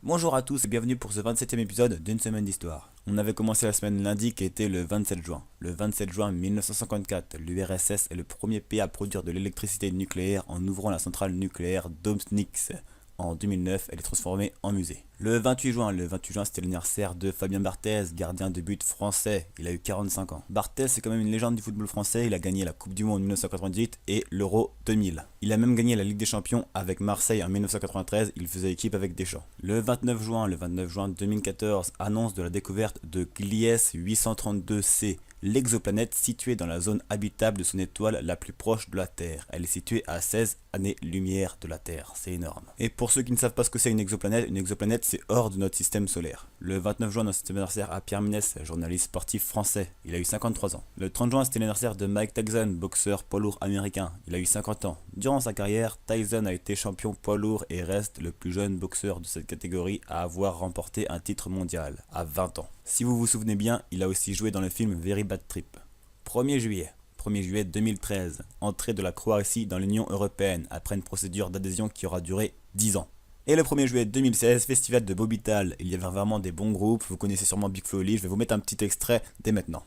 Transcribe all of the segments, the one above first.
Bonjour à tous et bienvenue pour ce 27e épisode d'une semaine d'histoire. On avait commencé la semaine lundi qui était le 27 juin. Le 27 juin 1954, l'URSS est le premier pays à produire de l'électricité nucléaire en ouvrant la centrale nucléaire d'Obnitz. En 2009, elle est transformée en musée. Le 28 juin, c'était l'anniversaire de Fabien Barthez, gardien de but français. Il a eu 45 ans. Barthez, c'est quand même une légende du football français. Il a gagné la Coupe du Monde en 1998 et l'Euro 2000. Il a même gagné la Ligue des Champions avec Marseille en 1993. Il faisait équipe avec Deschamps. Le 29 juin 2014, annonce de la découverte de Gliese 832c. L'exoplanète située dans la zone habitable de son étoile la plus proche de la Terre. Elle est située à 16 années-lumière de la Terre, c'est énorme. Et pour ceux qui ne savent pas ce que c'est une exoplanète c'est hors de notre système solaire. Le 29 juin, c'était l'anniversaire à Pierre Ménès, journaliste sportif français, il a eu 53 ans. Le 30 juin, c'était l'anniversaire de Mike Tyson, boxeur poids lourd américain, il a eu 50 ans. Durant sa carrière, Tyson a été champion poids lourd et reste le plus jeune boxeur de cette catégorie à avoir remporté un titre mondial, à 20 ans. Si vous vous souvenez bien, il a aussi joué dans le film Very Bad Trip. 1er juillet 2013, entrée de la Croatie dans l'Union Européenne après une procédure d'adhésion qui aura duré 10 ans. Et le 1er juillet 2016, festival de Bobital. Il y avait vraiment des bons groupes, vous connaissez sûrement Big Flo et Oli, je vais vous mettre un petit extrait dès maintenant.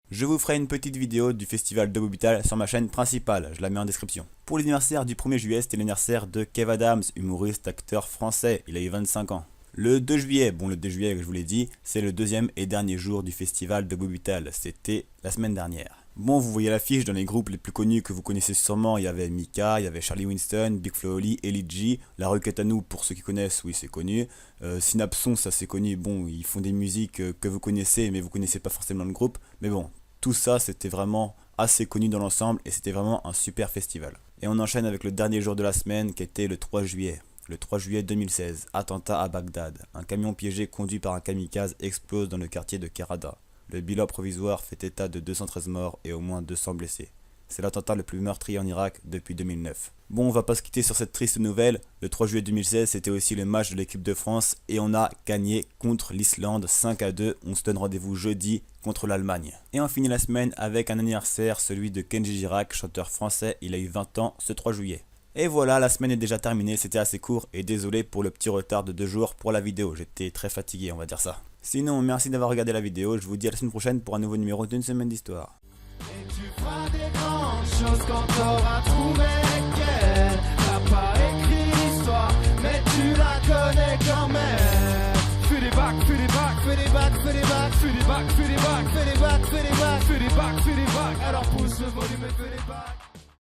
Je vous ferai une petite vidéo du festival de Bobital sur ma chaîne principale, je la mets en description. Pour l'anniversaire du 1er juillet, c'était l'anniversaire de Kev Adams, humoriste, acteur français, il a eu 25 ans. Le 2 juillet, le 2 juillet je vous l'ai dit, c'est le deuxième et dernier jour du festival de Bobital, c'était la semaine dernière. Bon, vous voyez l'affiche dans les groupes les plus connus que vous connaissez sûrement, il y avait Mika, il y avait Charlie Winston, Big Flo et Oli, Ellie G, La Roquette à nous pour ceux qui connaissent, oui c'est connu. Synapson, ça c'est connu, bon ils font des musiques que vous connaissez mais vous connaissez pas forcément le groupe, mais bon. Tout ça, c'était vraiment assez connu dans l'ensemble et c'était vraiment un super festival. Et on enchaîne avec le dernier jour de la semaine qui était le 3 juillet. Le 3 juillet 2016, attentat à Bagdad. Un camion piégé conduit par un kamikaze explose dans le quartier de Kerada. Le bilan provisoire fait état de 213 morts et au moins 200 blessés. C'est l'attentat le plus meurtrier en Irak depuis 2009. Bon, on va pas se quitter sur cette triste nouvelle. Le 3 juillet 2016, c'était aussi le match de l'équipe de France et on a gagné contre l'Islande 5-2. On se donne rendez-vous jeudi contre l'Allemagne. Et on finit la semaine avec un anniversaire, celui de Kenji Girac, chanteur français. Il a eu 20 ans ce 3 juillet. Et voilà, la semaine est déjà terminée, c'était assez court et désolé pour le petit retard de 2 jours pour la vidéo. J'étais très fatigué, on va dire ça. Sinon, merci d'avoir regardé la vidéo. Je vous dis à la semaine prochaine pour un nouveau numéro d'une semaine d'histoire. Et tu feras des grandes choses quand t'auras trouvé qu'elle n'a pas écrit l'histoire, mais tu la connais quand même. Fais des bacs, fais des bacs, fais des bacs, fais des bacs, fais des bacs, fais des bacs, fais des bacs, fais des bacs, fais des bacs, fais des bacs. Alors pousse le volume et fais des bacs.